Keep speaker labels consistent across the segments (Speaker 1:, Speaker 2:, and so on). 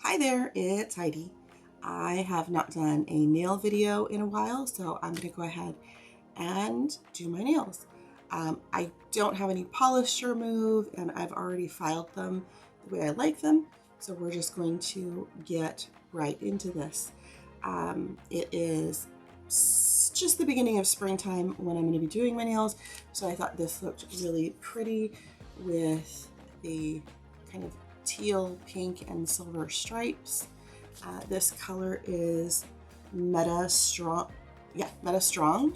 Speaker 1: Hi there, it's Heidi. I have not done a nail video in a while, so I'm going to go ahead and do my nails. I don't have any polish to remove, and I've already filed them the way I like them, so we're just going to get right into this. It is just the beginning of springtime when I'm going to be doing my nails, so I thought this looked really pretty with the kind of teal, pink, and silver stripes. This color is METAstrong. Yeah, METAstrong.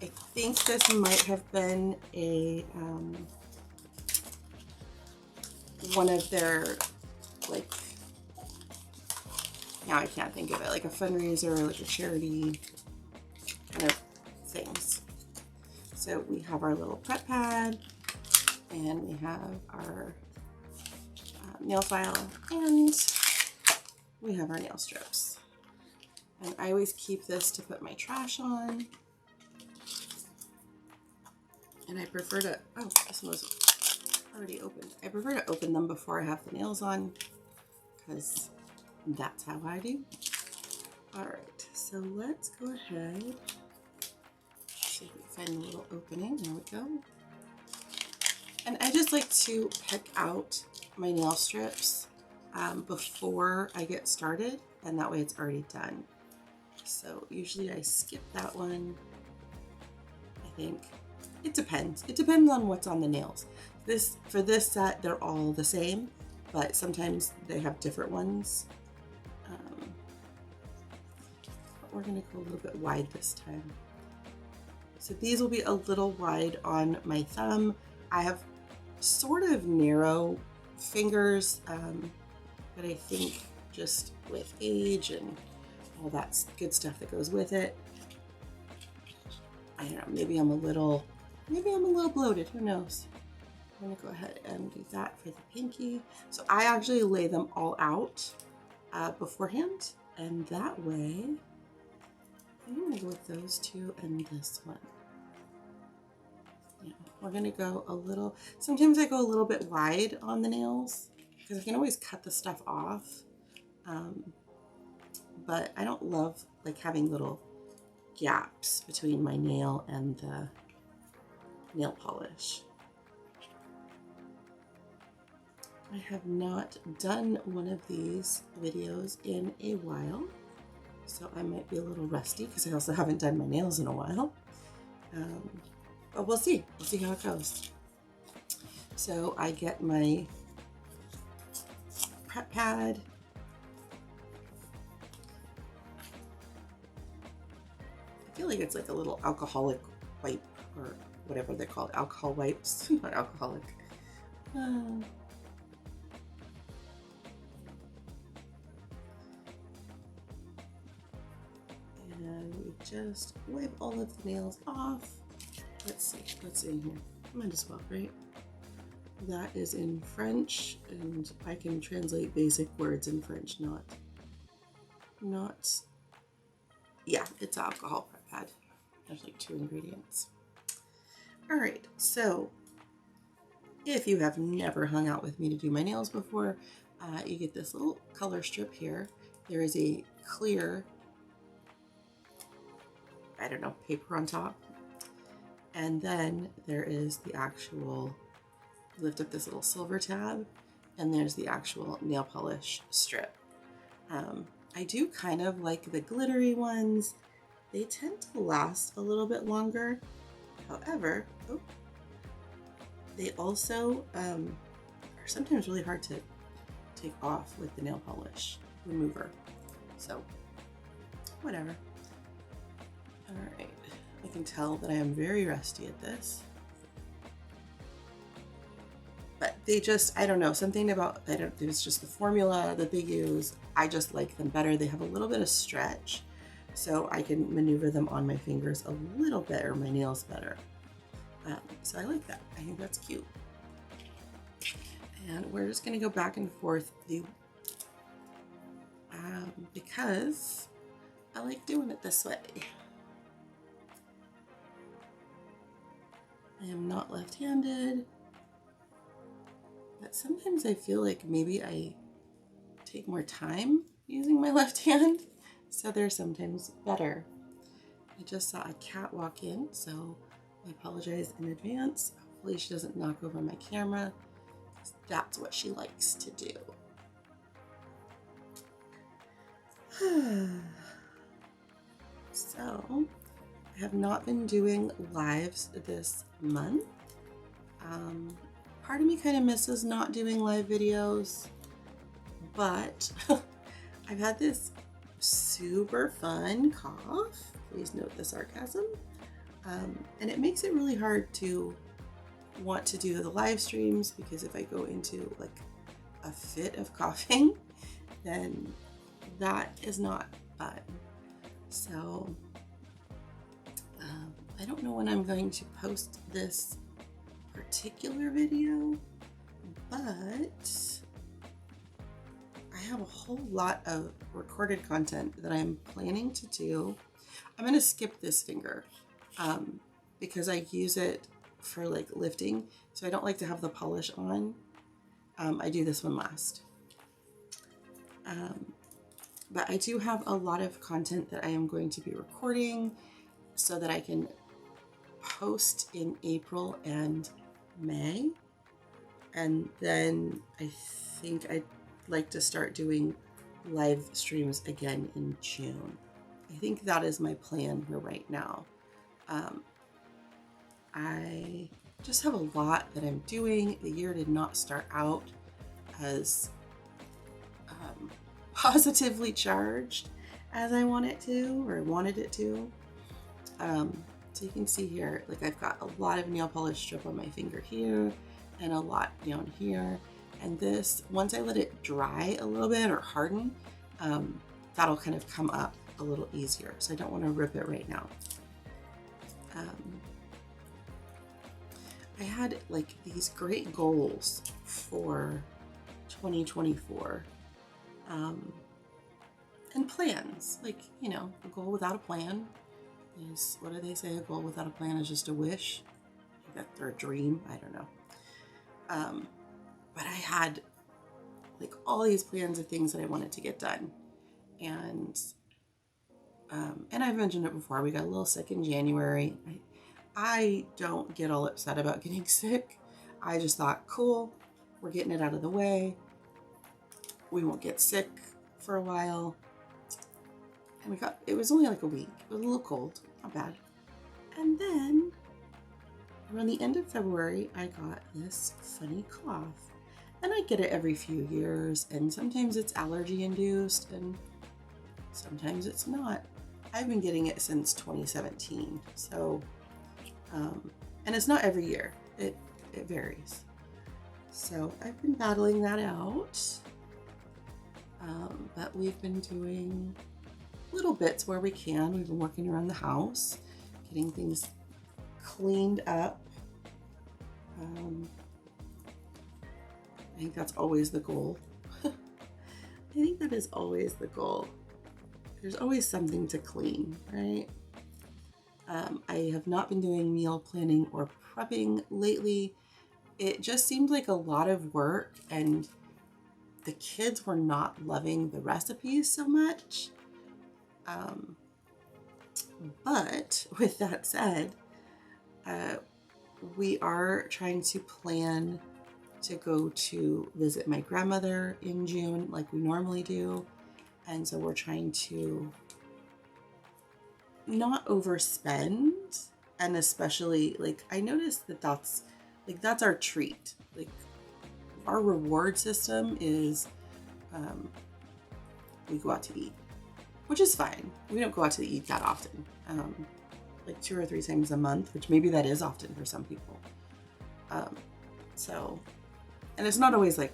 Speaker 1: I think this might have been a one of their, like, now I can't think of it, like a fundraiser or like a charity kind of things. So we have our little prep pad, and we have our nail file, and we have our nail strips. And I always keep this to put my trash on. And I prefer to, oh, this one was already opened. I prefer to open them before I have the nails on, because that's how I do. All right, so let's go ahead. See if we can find a little opening. There we go. And I just like to pick out my nail strips before I get started, and that way it's already done. So usually I skip that one. I think it depends. It depends on what's on the nails. For this set, they're all the same, but sometimes they have different ones. But we're gonna go a little bit wide this time. So these will be a little wide on my thumb. I have sort of narrow fingers, but I think just with age and all that good stuff that goes with it, I don't know, maybe I'm a little bloated, who knows. I'm gonna go ahead and do that for the pinky. So I actually lay them all out beforehand, and that way I'm gonna go with those two and this one. Yeah, we're gonna go a little, sometimes I go a little bit wide on the nails because I can always cut the stuff off. But I don't love like having little gaps between my nail and the nail polish. I have not done one of these videos in a while, so I might be a little rusty because I also haven't done my nails in a while. But we'll see. We'll see how it goes. So I get my prep pad. I feel like it's like a little alcoholic wipe or whatever they're called. Alcohol wipes, not alcoholic. And we just wipe all of the nails off. Let's see in here. Might as well, right? That is in French, and I can translate basic words in French, yeah, it's alcohol prep pad. There's like 2 ingredients. All right, so if you have never hung out with me to do my nails before, you get this little color strip here. There is a clear, I don't know, paper on top. And then there is the actual, lift up this little silver tab, and there's the actual nail polish strip. I do kind of like the glittery ones. They tend to last a little bit longer. However, they also are sometimes really hard to take off with the nail polish remover. So, whatever. All right. I can tell that I am very rusty at this. But they just, I don't know, something about, it's just the formula that they use. I just like them better. They have a little bit of stretch, so I can maneuver them on my fingers a little bit, or my nails better. So I like that. I think that's cute. And we're just gonna go back and forth because I like doing it this way. I am not left-handed. but sometimes I feel like maybe I take more time using my left hand, so they're sometimes better. I just saw a cat walk in, so I apologize in advance. Hopefully she doesn't knock over my camera, because that's what she likes to do. So, I have not been doing lives this month. Part of me kind of misses not doing live videos, but I've had this super fun cough. Please note the sarcasm. And it makes it really hard to want to do the live streams, because if I go into like a fit of coughing, then that is not fun. So I don't know when I'm going to post this particular video, but I have a whole lot of recorded content that I'm planning to do. I'm going to skip this finger because I use it for like lifting, so I don't like to have the polish on. I do this one last. But I do have a lot of content that I am going to be recording so that I can post in April and May. And then I think I'd like to start doing live streams again in June. I think that is my plan for right now. I just have a lot that I'm doing. The year did not start out as positively charged as I want it to, or wanted it to. So you can see here, like I've got a lot of nail polish strip on my finger here and a lot down here. And this, once I let it dry a little bit or harden, that'll kind of come up a little easier. So I don't want to rip it right now. I had like these great goals for 2024 and plans. Like, you know, a goal without a plan is, what do they say? A goal without a plan is just a wish. Or a dream. I don't know. But I had like all these plans of things that I wanted to get done. And I've mentioned it before, we got a little sick in January. I don't get all upset about getting sick. I just thought, cool, we're getting it out of the way. We won't get sick for a while. And it was only like a week. It was a little cold, not bad. And then around the end of February, I got this funny cough. And I get it every few years, and sometimes it's allergy induced and sometimes it's not. I've been getting it since 2017. So, and it's not every year. It varies. So I've been battling that out. But we've been doing little bits where we can. We've been working around the house, getting things cleaned up. I think that's always the goal. I think that is always the goal. There's always something to clean, right? I have not been doing meal planning or prepping lately. It just seemed like a lot of work, and the kids were not loving the recipes so much. But with that said, we are trying to plan to go to visit my grandmother in June like we normally do. And so we're trying to not overspend. And especially, like, I noticed that that's our treat. Like, our reward system is we go out to eat, which is fine. We don't go out to eat that often. Like 2 or 3 times a month, which maybe that is often for some people. And it's not always like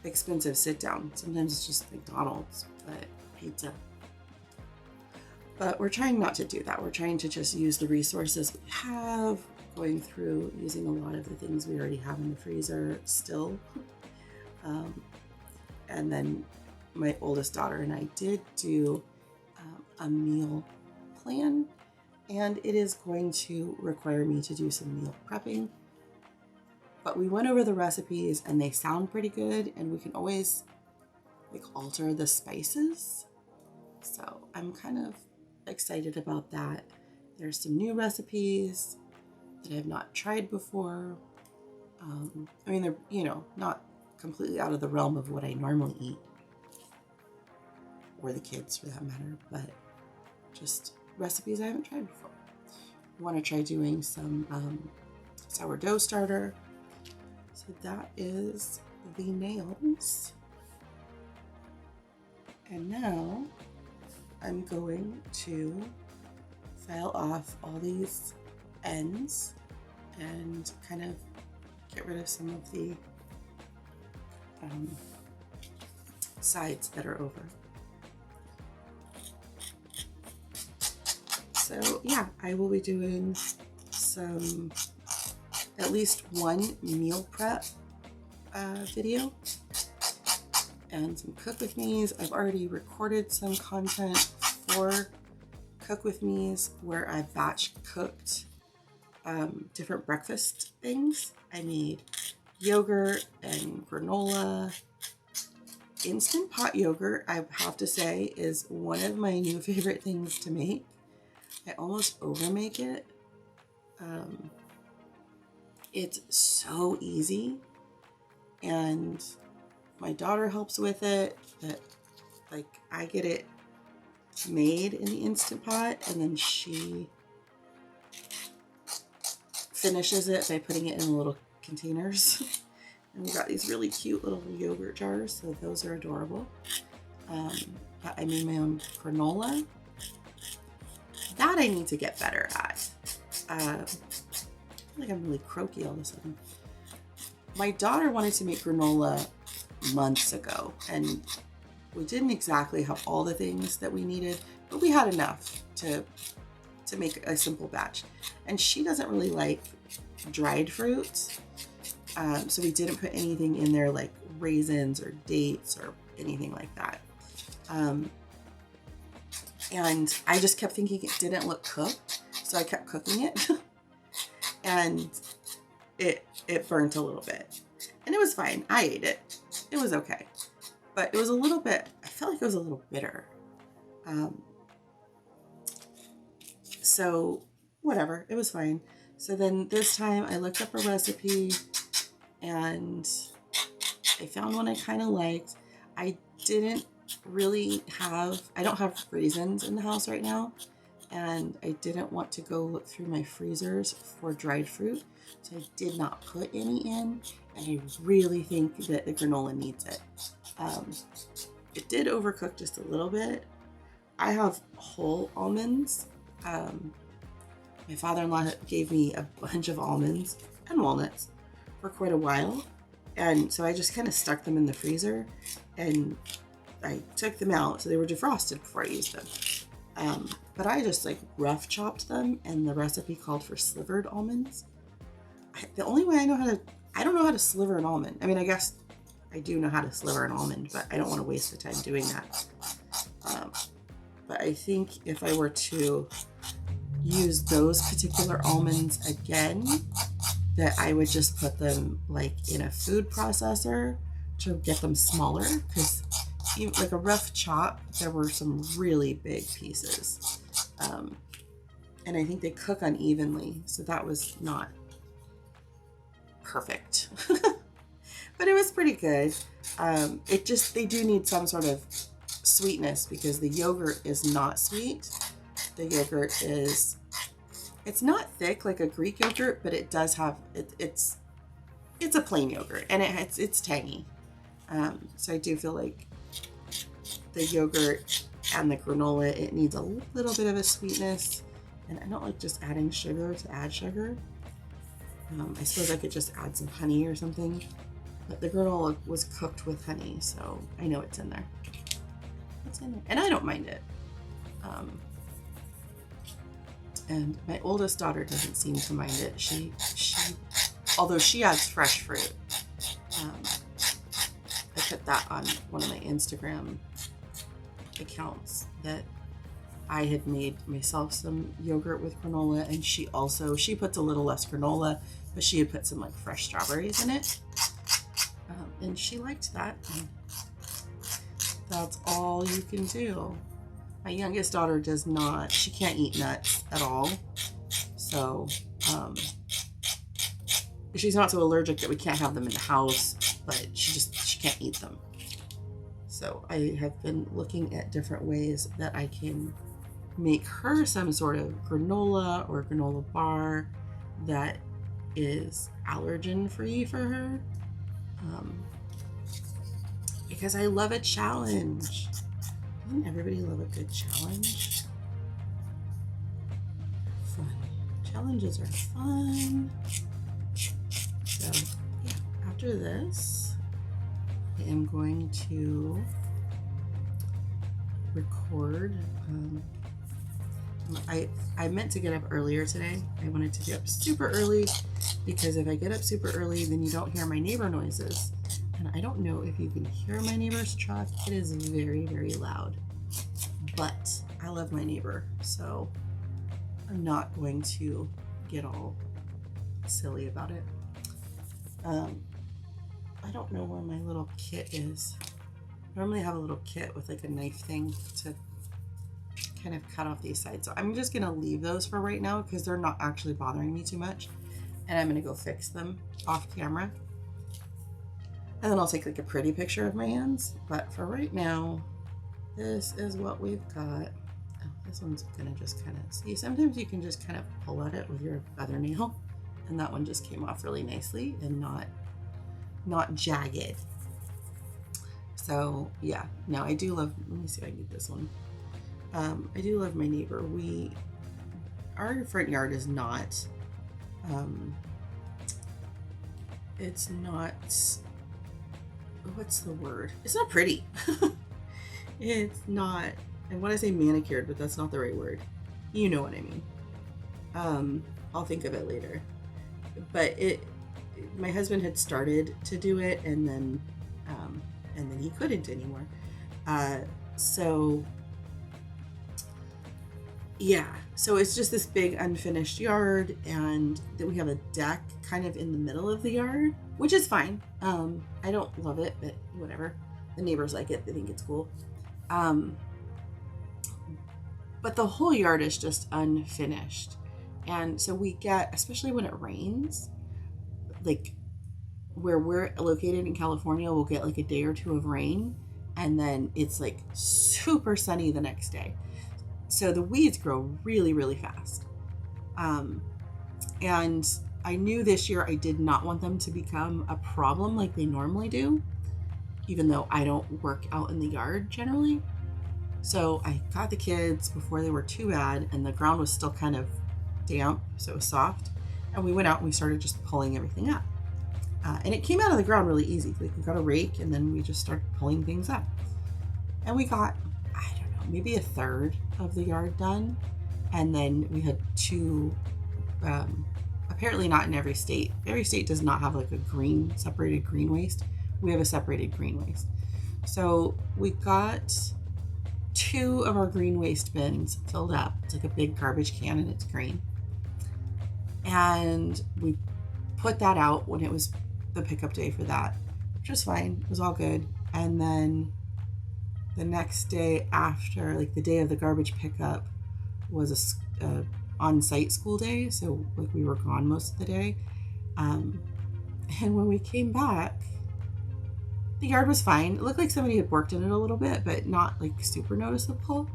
Speaker 1: expensive sit down. Sometimes it's just McDonald's, but pizza. But we're trying not to do that. We're trying to just use the resources we have, going through using a lot of the things we already have in the freezer still. And then my oldest daughter and I did do a meal plan, and it is going to require me to do some meal prepping. but we went over the recipes and they sound pretty good, and we can always like alter the spices. So I'm kind of excited about that. There's some new recipes that I have not tried before. I mean, they're, you know, not completely out of the realm of what I normally eat, or the kids for that matter, but just recipes I haven't tried before. I want to try doing some sourdough starter. So that is the nails. And now I'm going to file off all these ends and kind of get rid of some of the sides that are over. So yeah, I will be doing some, at least one meal prep video and some cook with me's. I've already recorded some content for cook with me's where I batch cooked different breakfast things. I made yogurt and granola. Instant pot yogurt, I have to say, is one of my new favorite things to make. I almost over make it. It's so easy, and my daughter helps with it. But like, I get it made in the Instant Pot, and then she finishes it by putting it in little containers. And we got these really cute little yogurt jars, so those are adorable. But I made my own granola. That I need to get better at. I feel like I'm really croaky all of a sudden. My daughter wanted to make granola months ago, and we didn't exactly have all the things that we needed, but we had enough to make a simple batch. And she doesn't really like dried fruits, so we didn't put anything in there like raisins or dates or anything like that. And I just kept thinking it didn't look cooked, so I kept cooking it, and it burnt a little bit, and it was fine. I ate it. It was okay, but it was a little bit, I felt like it was a little bitter. So whatever, it was fine. So then this time I looked up a recipe and I found one I kind of liked. I don't have raisins in the house right now, and I didn't want to go look through my freezers for dried fruit, so I did not put any in, and I really think that the granola needs it. It did overcook just a little bit. I have whole almonds. My father-in-law gave me a bunch of almonds and walnuts for quite a while, and so I just kind of stuck them in the freezer, and I took them out so they were defrosted before I used them. But I just like rough chopped them, and the recipe called for slivered almonds. The only way I don't know how to sliver an almond. I mean, I guess I do know how to sliver an almond, but I don't want to waste the time doing that. But I think if I were to use those particular almonds again, that I would just put them like in a food processor to get them smaller, because like a rough chop, there were some really big pieces. And I think they cook unevenly, so that was not perfect. But it was pretty good. They do need some sort of sweetness, because the yogurt is not sweet. The yogurt it's not thick like a Greek yogurt, but it does have, it's a plain yogurt, and it's tangy. So I do feel like the yogurt and the granola, it needs a little bit of a sweetness, and I don't like just adding sugar to add sugar. I suppose I could just add some honey or something, but the granola was cooked with honey, so I know it's in there. It's in there, and I don't mind it. And my oldest daughter doesn't seem to mind it. She although she adds fresh fruit. I put that on one of my Instagram accounts that I had made myself some yogurt with granola, and she puts a little less granola but she had put some like fresh strawberries in it. And she liked that. And that's all you can do. My youngest daughter does not, she can't eat nuts at all. So, she's not so allergic that we can't have them in the house, but she can't eat them. So I have been looking at different ways that I can make her some sort of granola or granola bar that is allergen free for her. Because I love a challenge. Doesn't everybody love a good challenge? Fun. Challenges are fun. So yeah, after this, I am going to record. I meant to get up earlier today. I wanted to get up super early because if I get up super early, then you don't hear my neighbor noises. And I don't know if you can hear my neighbor's truck. It is very, very loud. But I love my neighbor, so I'm not going to get all silly about it. I don't know where my little kit is. I normally have a little kit with like a knife thing to kind of cut off these sides. So I'm just gonna leave those for right now because they're not actually bothering me too much. And I'm gonna go fix them off camera. And then I'll take like a pretty picture of my hands. But for right now, this is what we've got. Oh, this one's gonna just kind of, see, sometimes you can just kind of pull at it with your other nail. And that one just came off really nicely and not jagged. So yeah, no, I do love, let me see if I can get this one. I do love my neighbor. Our front yard is not, it's not, what's the word? It's not pretty. It's not, I want to say manicured, but that's not the right word. You know what I mean. I'll think of it later. But my husband had started to do it and then he couldn't anymore. So yeah, so it's just this big unfinished yard, and then we have a deck kind of in the middle of the yard, which is fine. I don't love it, but whatever. The neighbors like it. They think it's cool. But the whole yard is just unfinished. And so we get, especially when it rains, like where we're located in California, we'll get like a day or two of rain, and then it's like super sunny the next day. So the weeds grow really, really fast. And I knew this year I did not want them to become a problem like they normally do, even though I don't work out in the yard generally. So I got the kids before they were too bad, and the ground was still kind of damp, so it was soft. And we went out and we started just pulling everything up. And it came out of the ground really easy. Like we got a rake and then we just started pulling things up. And we got, I don't know, maybe a third of the yard done. And then we had two, apparently not in every state. Every state does not have like a separated green waste. We have a separated green waste. So we got 2 of our green waste bins filled up. It's like a big garbage can and it's green. And we put that out when it was the pickup day for that, which was fine. It was all good. And then the next day after, like the day of the garbage pickup, was a on-site school day. So like we were gone most of the day. And when we came back, the yard was fine. It looked like somebody had worked in it a little bit, but not like super noticeable.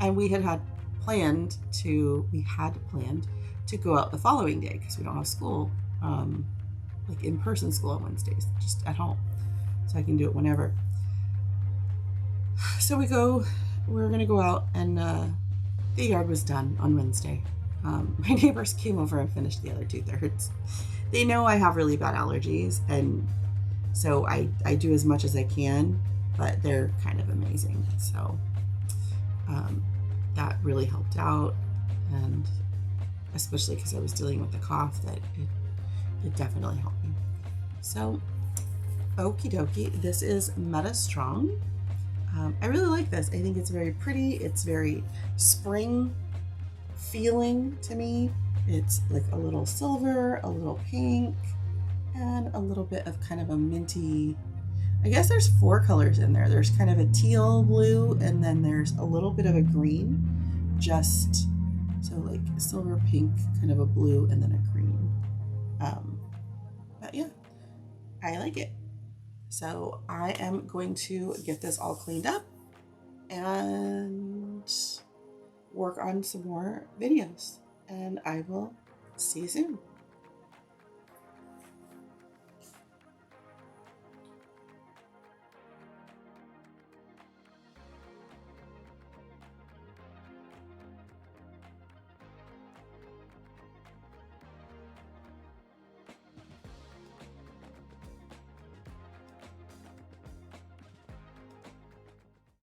Speaker 1: And we had planned to go out the following day because we don't have school, like in-person school on Wednesdays, just at home. So I can do it whenever. So we're going to go out, and the yard was done on Wednesday. My neighbors came over and finished the other 2/3. They know I have really bad allergies, and so I do as much as I can, but they're kind of amazing. So that really helped out, and especially because I was dealing with the cough, that it definitely helped me. So, okie dokie, this is METAstrong. I really like this. I think it's very pretty. It's very spring feeling to me. It's like a little silver, a little pink, and a little bit of kind of a minty. I guess there's 4 colors in there. There's kind of a teal blue, and then there's a little bit of a green, just so like silver, pink, kind of a blue, and then a green. But yeah, I like it. So I am going to get this all cleaned up and work on some more videos, and I will see you soon.